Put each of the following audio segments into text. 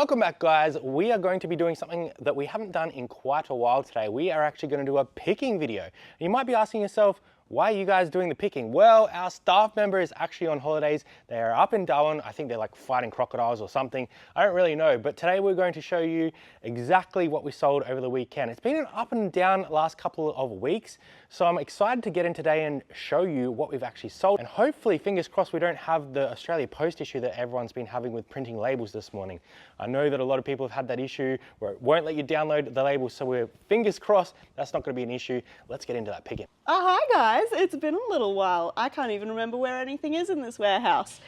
Welcome back, guys. We are going to be doing something that we haven't done in quite a while today. We are actually going to do a picking video. You might be asking yourself, why are you guys doing the picking? Well, our staff member is actually on holidays. They are up in Darwin. I think they're like fighting crocodiles or something. I don't really know, but today we're going to show you exactly what we sold over the weekend. It's been an up and down last couple of weeks, so I'm excited to get in today and show you what we've actually sold. And hopefully, fingers crossed, we don't have the Australia Post issue that everyone's been having with printing labels this morning. I know that a lot of people have had that issue where it won't let you download the labels, so we're fingers crossed that's not going to be an issue. Let's get into that picking. Oh, hi guys, it's been a little while. I can't even remember where anything is in this warehouse.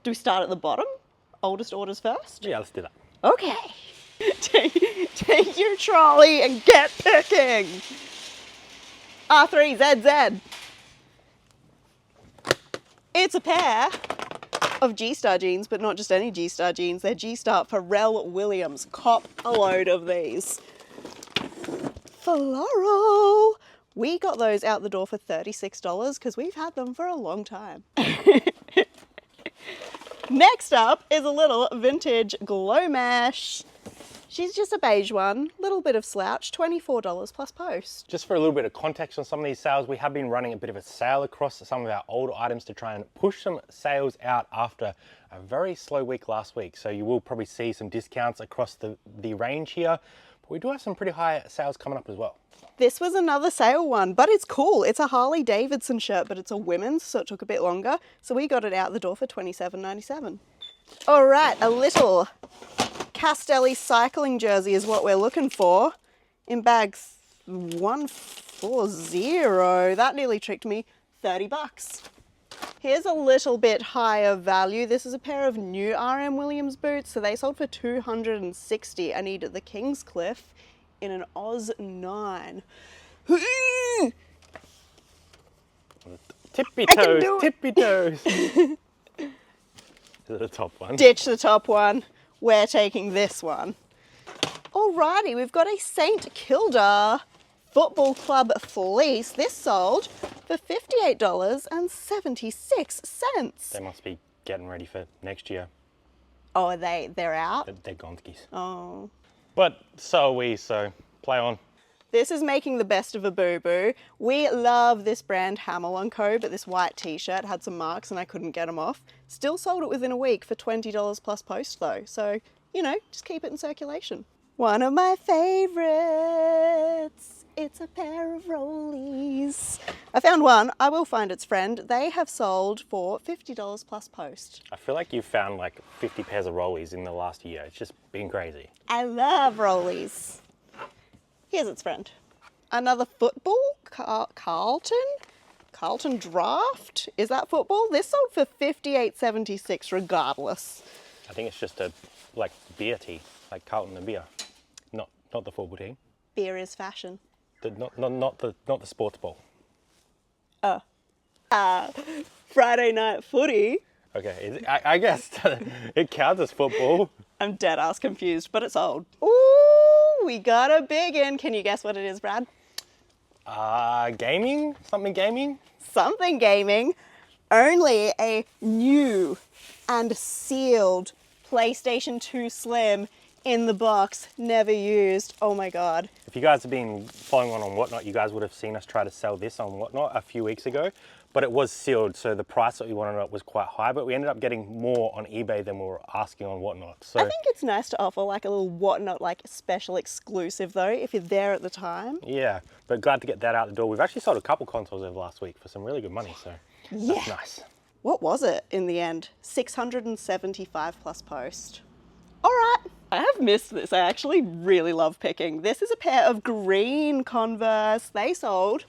Do we start at the bottom? Oldest orders first? Yeah, let's do that. Okay. Take your trolley and get picking. R3ZZ. It's a pair of G-Star jeans, but not just any G-Star jeans. They're G-Star Pharrell Williams. Cop a load of these. Floral. We got those out the door for $36 because we've had them for a long time. Next up is a little vintage glow mesh. She's just a beige one, little bit of slouch, $24 plus post. Just for a little bit of context on some of these sales, we have been running a bit of a sale across some of our older items to try and push some sales out after a very slow week last week. So you will probably see some discounts across the range here, but we do have some pretty high sales coming up as well. This was another sale one, but it's cool. It's a Harley Davidson shirt, but it's a women's, so it took a bit longer. So we got it out the door for $27.97. All right, a little Castelli cycling jersey is what we're looking for. In bag 140. That nearly tricked me. 30 bucks. Here's a little bit higher value. This is a pair of new RM Williams boots. So they sold for $260. I needed the Kingscliff in an Oz 9. Tippy toes, tippy toes. The top one. Ditch the top one. We're taking this one. Alrighty, we've got a St Kilda Football Club fleece. This sold for $58.76. They must be getting ready for next year. Oh, they're out? They're gonskis. Oh. But so are we, so play on. This is making the best of a boo-boo. We love this brand Hamel & Co, but this white t-shirt had some marks and I couldn't get them off. Still sold it within a week for $20 plus post though. So, you know, just keep it in circulation. One of my favorites. It's a pair of rollies. I found one. I will find its friend. They have sold for $50 plus post. I feel like you've found like 50 pairs of rollies in the last year. It's just been crazy. I love rollies. Here's its friend. Another football, Carlton Draft. Is that football? This sold for $58.76 regardless. I think it's just a like beer tea, like Carlton the beer, not the football team. Beer is fashion. Not the sports ball. Friday night footy. Okay, I guess it counts as football. I'm dead ass confused, but it's old. Ooh, we got a big one. Can you guess what it is, Brad? Gaming? Something gaming? Something gaming. Only a new and sealed PlayStation 2 Slim in the box, never used. Oh my God. If you guys have been following on Whatnot, you guys would have seen us try to sell this on Whatnot a few weeks ago, but it was sealed, so the price that we wanted it was quite high, but we ended up getting more on eBay than we were asking on Whatnot. So I think it's nice to offer like a little Whatnot like special exclusive though, if you're there at the time. Yeah, but glad to get that out the door. We've actually sold a couple consoles over last week for some really good money, so yeah. That's nice. What was it in the end? 675 plus post. All right. I have missed this. I actually really love picking. This is a pair of green Converse. They sold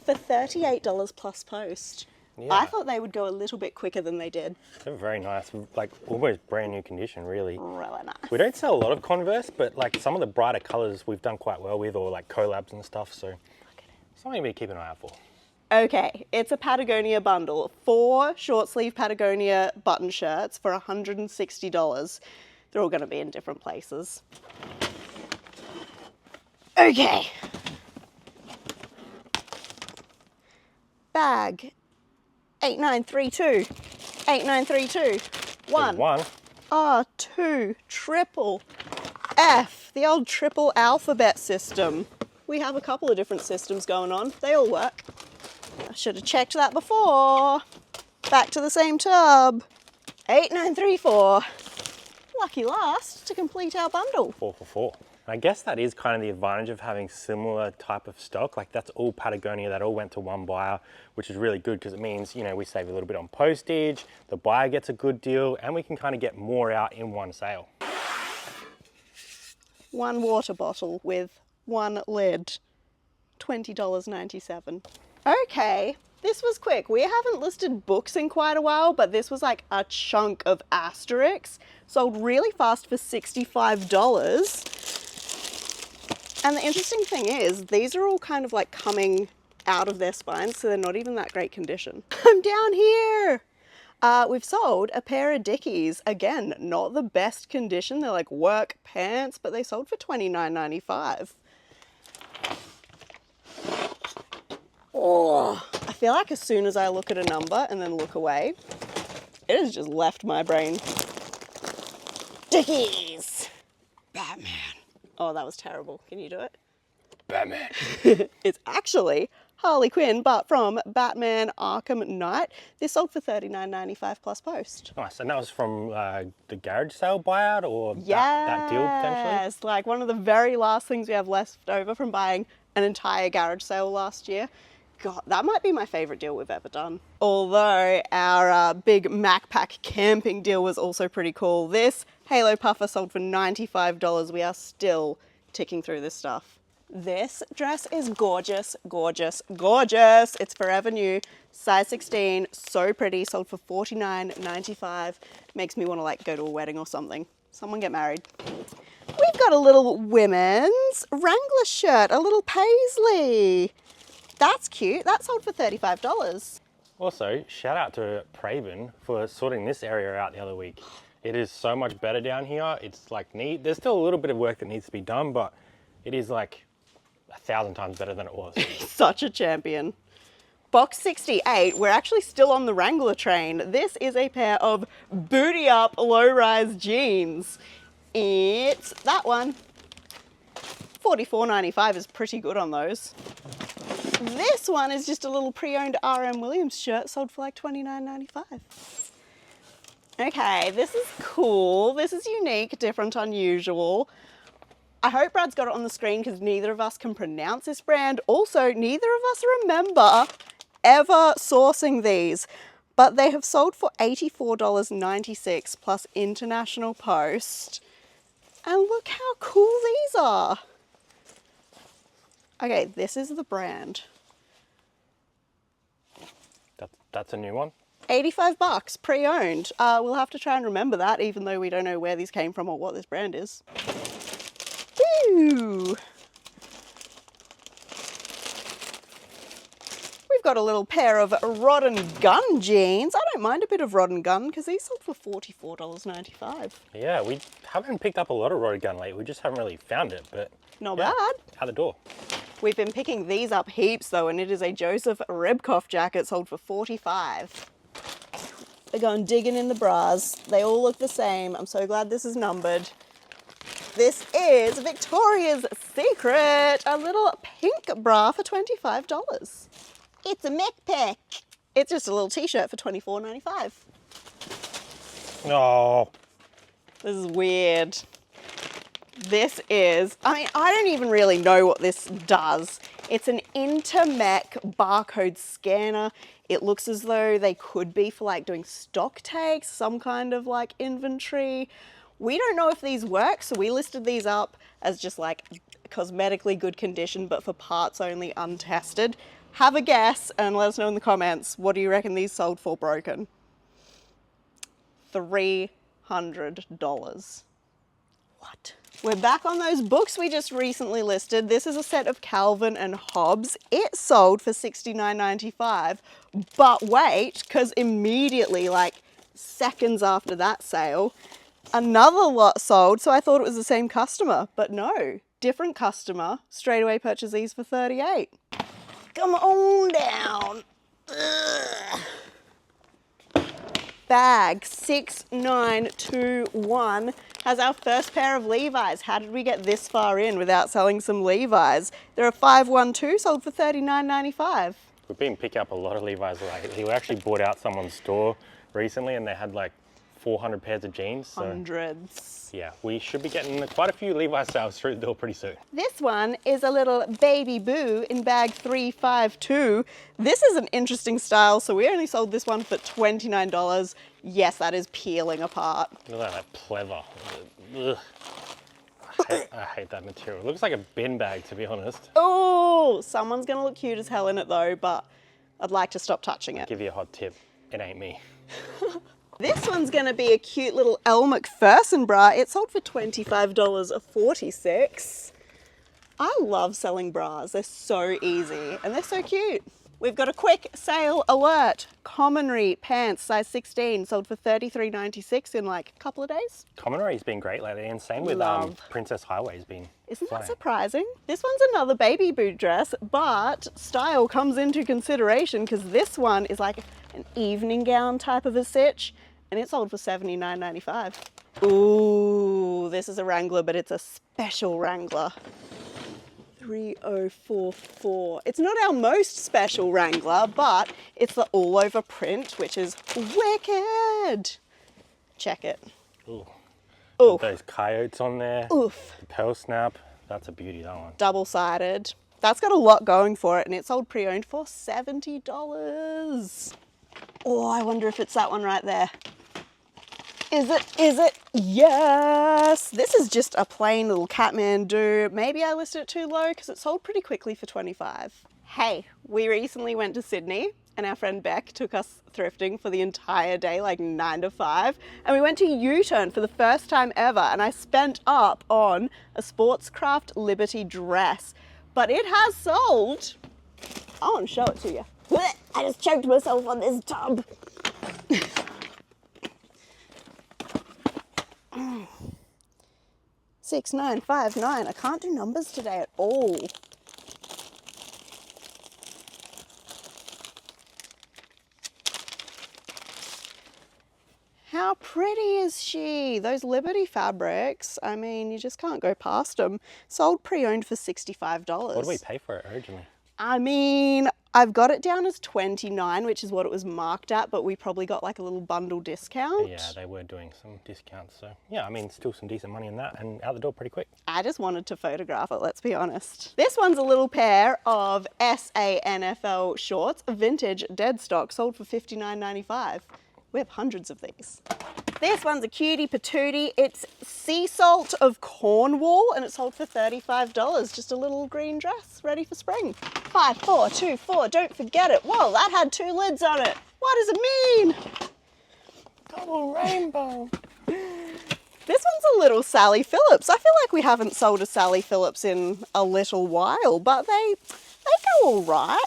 for $38 plus post. Yeah. I thought they would go a little bit quicker than they did. They're very nice, like almost brand new condition, really. Really nice. We don't sell a lot of Converse, but like some of the brighter colors we've done quite well with, or like collabs and stuff, so something to keep an eye out for. Okay, it's a Patagonia bundle. 4 short sleeve Patagonia button shirts for $160. They're all going to be in different places. Okay. Bag 8932. 8932. One. R2 triple F, the old triple alphabet system. We have a couple of different systems going on. They all work. I should have checked that before. Back to the same tub. 8934. Lucky last to complete our bundle. 4 for 4. I guess that is kind of the advantage of having similar type of stock. Like that's all Patagonia, that all went to one buyer, which is really good because it means, you know, we save a little bit on postage, the buyer gets a good deal, and we can kind of get more out in one sale. One water bottle with one lid, $20.97. Okay, this was quick. We haven't listed books in quite a while, but this was like a chunk of Asterix. Sold really fast for $65. And the interesting thing is, these are all kind of like coming out of their spines, so they're not even that great condition. I'm down here. We've sold a pair of Dickies. Again, not the best condition. They're like work pants, but they sold for $29.95. Oh, I feel like as soon as I look at a number and then look away, it has just left my brain. Dickies! Batman. Oh, that was terrible. Can you do it? Batman. It's actually Harley Quinn, but from Batman Arkham Knight. This sold for $39.95 plus post. Nice, and that was from the garage sale buyout or Yes, that deal potentially? Yes, like one of the very last things we have left over from buying an entire garage sale last year. God, that might be my favorite deal we've ever done. Although our big MacPack camping deal was also pretty cool. This Halo puffer sold for $95. We are still ticking through this stuff. This dress is gorgeous, gorgeous, gorgeous. It's forever new, size 16, so pretty, sold for $49.95. Makes me want to like go to a wedding or something. Someone get married. We've got a little women's Wrangler shirt, a little paisley. That's cute. That sold for $35. Also, shout out to Praven for sorting this area out the other week. It is so much better down here. It's like neat. There's still a little bit of work that needs to be done, but it is like 1,000 times better than it was. Such a champion. Box 68, we're actually still on the Wrangler train. This is a pair of booty up low-rise jeans. It's that one. $44.95 is pretty good on those. This one is just a little pre-owned RM Williams shirt, sold for like $29.95. Okay, this is cool. This is unique, different, unusual. I hope Brad's got it on the screen because neither of us can pronounce this brand. Also, neither of us remember ever sourcing these, but they have sold for $84.96 plus international post. And look how cool these are. Okay, this is the brand. That's a new one. $85 pre-owned. We'll have to try and remember that, even though we don't know where these came from or what this brand is. Ooh. We've got a little pair of Rod and Gun jeans. I don't mind a bit of Rod and Gun because these sold for $44.95. Yeah, we haven't picked up a lot of Rod and Gun lately. We just haven't really found it, but Not yeah, bad. out the door. We've been picking these up heaps though, and it is a Joseph Rebkoff jacket sold for $45. They're going digging in the bras. They all look the same. I'm so glad this is numbered. This is Victoria's Secret, a little pink bra for $25. It's a MacPack. It's just a little t-shirt for $24.95. Oh, This is weird. This is, I don't even really know what this does. It's an Intermec barcode scanner. It looks as though they could be for like doing stock takes, some kind of like inventory. We don't know if these work, so we listed these up as just like cosmetically good condition, but for parts only, untested. Have a guess and let us know in the comments. What do you reckon these sold for broken? $300. What? We're back on those books we just recently listed. This is a set of Calvin and Hobbes. It sold for $69.95, but wait, because immediately, like seconds after that sale, another lot sold, so I thought it was the same customer, but no, different customer, straight away purchased these for $38. Come on down. Ugh. bag 6921 has our first pair of Levi's. How did we get this far in without selling some Levi's? They're a 512, sold for $39.95. We've been picking up a lot of Levi's lately. We actually bought out someone's store recently and they had like 400 pairs of jeans. So Hundreds. yeah, we should be getting quite a few Levi's sales through the door pretty soon. This one is a little baby boo in bag 352. This is an interesting style, so we only sold this one for $29. Yes, that is peeling apart. Look at that pleather. Ugh. I hate that material. It looks like a bin bag, to be honest. Oh, someone's gonna look cute as hell in it though, but I'd like to stop touching it. Give you a hot tip. It ain't me. This one's gonna be a cute little Elle Macpherson bra. It sold for $25.46. I love selling bras. They're so easy and they're so cute. We've got a quick sale alert. Commonry pants, size 16, sold for $33.96 in like a couple of days. Commonry's been great lately, and same with Love. Princess Highway's been. Isn't that flying. surprising? This one's another baby boot dress, but style comes into consideration because this one is like an evening gown type of a stitch, and it sold for $79.95. Ooh, this is a Wrangler, but it's a special Wrangler. 3044. It's not our most special Wrangler, but it's the all over print, which is wicked. Check it. Ooh. Ooh. Those coyotes on there. Oof. The pearl snap. That's a beauty, that one. Double-sided. That's got a lot going for it, and it sold pre-owned for $70. Oh, I wonder if it's that one right there. Is it? Is it? Yes! This is just a plain little Kathmandu. Maybe I listed it too low because it sold pretty quickly for $25. Hey, we recently went to Sydney and our friend Beck took us thrifting for the entire day, like 9 to 5. And we went to U-Turn for the first time ever, and I spent up on a Sportscraft Liberty dress. But it has sold. I want to show it to you. I just choked myself on this tub. 6959. I can't do numbers today at all. How pretty is she? Those Liberty fabrics, I mean, you just can't go past them. Sold pre-owned for $65. What did we pay for it originally? I mean, I've got it down as $29, which is what it was marked at, but we probably got like a little bundle discount. Yeah, they were doing some discounts. So yeah, I mean, still some decent money in that and out the door pretty quick. I just wanted to photograph it, let's be honest. This one's a little pair of SANFL shorts, vintage dead stock, sold for $59.95. We have hundreds of these. This one's a cutie patootie. It's sea salt of Cornwall and it sold for $35. Just a little green dress ready for spring. 5424, don't forget it. Whoa, that had 2 lids on it. What does it mean? Double rainbow. This one's a little Sally Phillips. I feel like we haven't sold a Sally Phillips in a little while, but they go all right.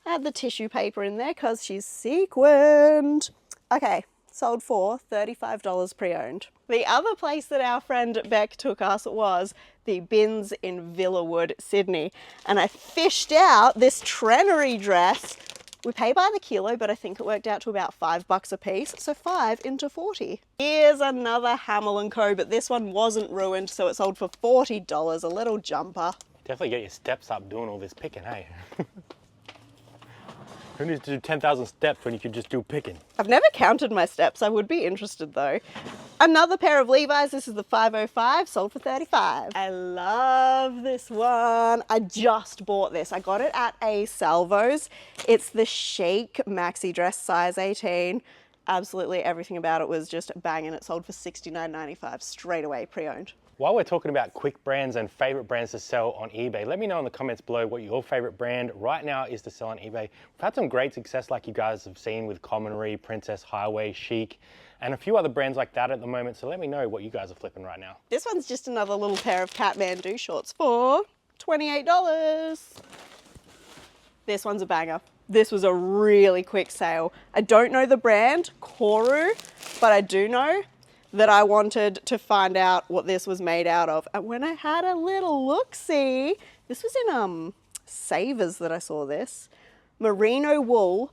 I had the tissue paper in there because she's sequined. Okay, sold for $35 pre-owned. The other place that our friend Beck took us was the bins in Villawood, Sydney. And I fished out this Trenery dress. We pay by the kilo, but I think it worked out to about $5 a piece. So 5 into 40. Here's another Hamel & Co, but this one wasn't ruined, so it sold for $40, a little jumper. Definitely get your steps up doing all this picking, hey? Who needs to do 10,000 steps when you could just do picking? I've never counted my steps. I would be interested though. Another pair of Levi's. This is the 505, sold for $35. I love this one. I just bought this. I got it at a Salvo's. It's the Chic maxi dress, size 18. Absolutely everything about it was just banging. It sold for $69.95 straight away, pre-owned. While we're talking about quick brands and favorite brands to sell on eBay, let me know in the comments below what your favorite brand right now is to sell on eBay. We've had some great success like you guys have seen with Commonry, Princess Highway, Chic, and a few other brands like that at the moment. So let me know what you guys are flipping right now. This one's just another little pair of Kathmandu shorts for $28. This one's a banger. This was a really quick sale. I don't know the brand, Koru, but I do know that I wanted to find out what this was made out of. And when I had a little look-see, this was in Savers that I saw this. Merino wool,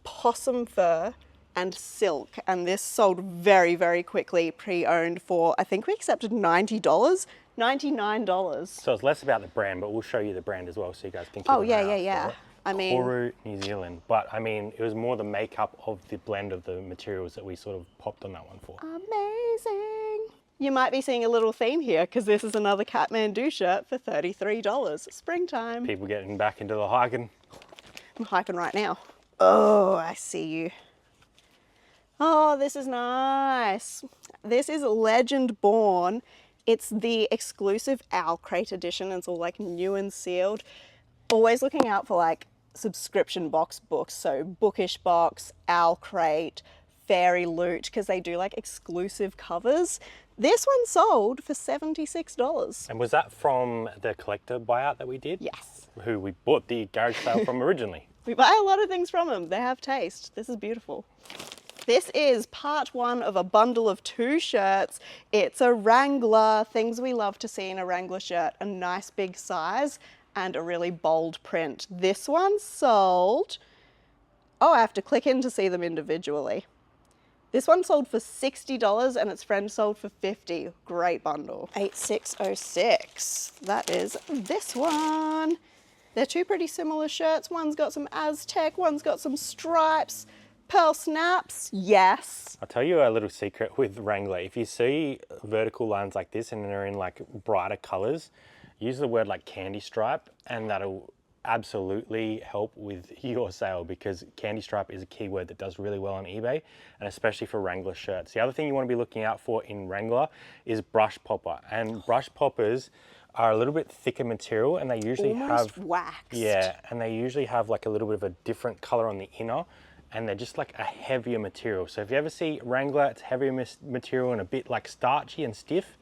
possum fur, and silk. And this sold very, very quickly, pre-owned for, I think we accepted $90, $99. So it's less about the brand, but we'll show you the brand as well so you guys can keep Oh, an yeah, eye yeah, out yeah. for it. I mean, Koru, New Zealand. But I mean, it was more the makeup of the blend of the materials that we sort of popped on that one for. amazing. You might be seeing a little theme here because this is another Kathmandu shirt for $33. Springtime. People getting back into the hiking. I'm hiking right now. Oh, I see you. Oh, this is nice. This is Legend Born. It's the exclusive Owl Crate edition. It's all like new and sealed. Always looking out for like subscription box books. So Bookish Box, Owl Crate, Fairy Loot, because they do like exclusive covers. This one sold for $76. And was that from the collector buyout that we did? Yes. Who we bought the garage sale from originally. We buy a lot of things from them. They have taste. This is beautiful. This is part one of a bundle of 2 shirts. It's a Wrangler, things we love to see in a Wrangler shirt, a nice big size and a really bold print. This one sold, oh, I have to click in to see them individually. This one sold for $60 and its friend sold for $50. Great bundle. 8606. That is this one. They're 2 pretty similar shirts. One's got some Aztec, one's got some stripes. Pearl snaps, yes. I'll tell you a little secret with Wrangler. If you see vertical lines like this and they're in like brighter colors, use the word like candy stripe and that'll absolutely help with your sale because candy stripe is a keyword that does really well on eBay and especially for Wrangler shirts. The other thing you want to be looking out for in Wrangler is brush popper, and brush poppers are a little bit thicker material and they usually Almost have waxed. Yeah, and they usually have like a little bit of a different color on the inner and they're just like a heavier material. So if you ever see Wrangler, it's heavier material and a bit like starchy and stiff,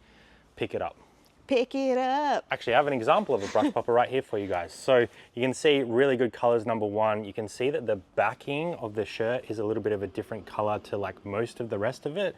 pick it up. Pick it up. Actually, I have an example of a brush popper right here for you guys. So you can see really good colors, number one. You can see that the backing of the shirt is a little bit of a different color to like most of the rest of it.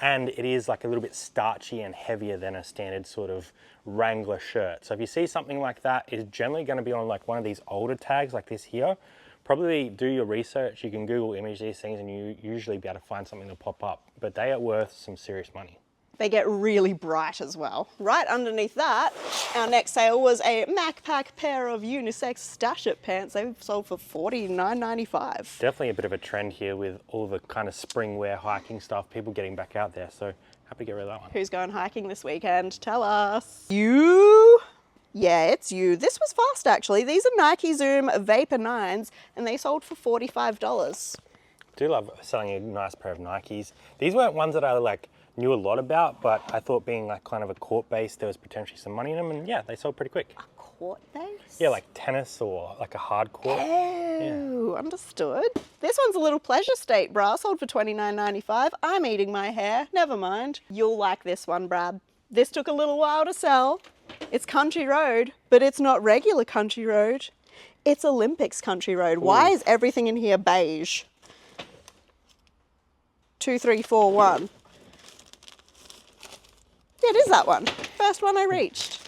And it is like a little bit starchy and heavier than a standard sort of Wrangler shirt. So if you see something like that, it's generally gonna be on like one of these older tags like this here. Probably do your research. You can Google image these things and you usually be able to find something to pop up, but they are worth some serious money. They get really bright as well. Right underneath that, our next sale was a MacPack pair of unisex Stash-It pants. They've sold for $49.95. Definitely a bit of a trend here with all the kind of spring wear hiking stuff, people getting back out there. So happy to get rid of that one. Who's going hiking this weekend? Tell us. You? Yeah, it's you. This was fast actually. These are Nike Zoom Vapor 9s and they sold for $45. Do love selling a nice pair of Nikes. These weren't ones that I like knew a lot about, but I thought being like kind of a court base, there was potentially some money in them, and yeah, they sold pretty quick. A court base? Yeah, like tennis or like a hard court. Oh, understood. This one's a little pleasure state bra, sold for $29.95. I'm eating my hair, never mind. You'll like this one, Brad. This took a little while to sell. It's Country Road, but it's not regular Country Road. It's Olympics Country Road. Ooh. Why is everything in here beige? 2, 3, 4, 1. Yeah, it is that one. First one I reached.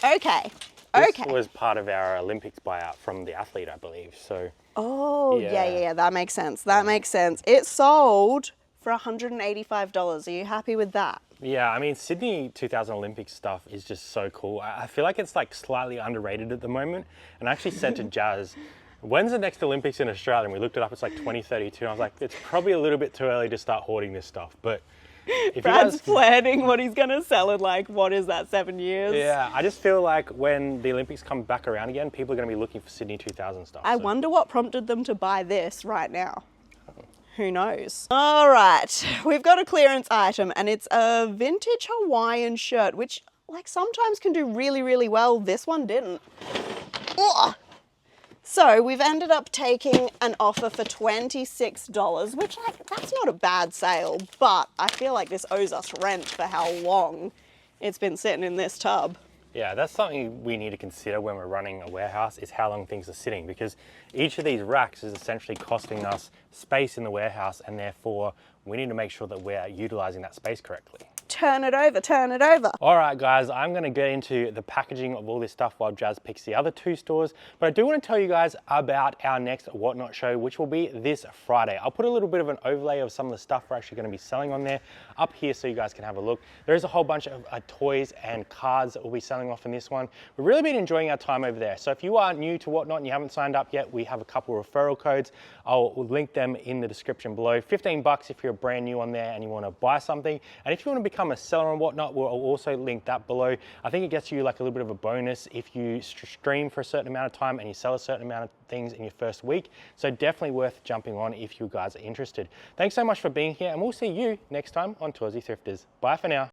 Okay. This was part of our Olympics buyout from the athlete, I believe. So. Oh, yeah, that makes sense. That makes sense. It sold for $185. Are you happy with that? Yeah, I mean, Sydney 2000 Olympics stuff is just so cool. I feel like it's like slightly underrated at the moment. And I actually said to Jazz, when's the next Olympics in Australia? And we looked it up, it's like 2032. And I was like, it's probably a little bit too early to start hoarding this stuff. But if Brad's you guys, planning what he's going to sell in like, what is that, 7 years? Yeah, I just feel like when the Olympics come back around again, people are going to be looking for Sydney 2000 stuff. I wonder what prompted them to buy this right now. Who knows? All right, we've got a clearance item and it's a vintage Hawaiian shirt, which like sometimes can do really, really well. This one didn't. Ugh. So we've ended up taking an offer for $26, which like, that's not a bad sale, but I feel like this owes us rent for how long it's been sitting in this tub. Yeah, that's something we need to consider when we're running a warehouse, is how long things are sitting, because each of these racks is essentially costing us space in the warehouse, and therefore we need to make sure that we're utilizing that space correctly. turn it over, turn it over. All right, guys, I'm gonna get into the packaging of all this stuff while Jazz picks the other 2 stores, but I do wanna tell you guys about our next Whatnot show, which will be this Friday. I'll put a little bit of an overlay of some of the stuff we're actually gonna be selling on there up here so you guys can have a look. There is a whole bunch of toys and cards that we'll be selling off in this one. We've really been enjoying our time over there. So if you are new to Whatnot and you haven't signed up yet, we have a couple of referral codes. I'll link them in the description below. 15 bucks if you're brand new on there and you wanna buy something. And if you wanna become a seller on Whatnot, we'll also link that below. I think it gets you like a little bit of a bonus if you stream for a certain amount of time and you sell a certain amount of things in your first week. So definitely worth jumping on if you guys are interested. Thanks so much for being here, and we'll see you next time on Toursy Thrifters. Bye for now.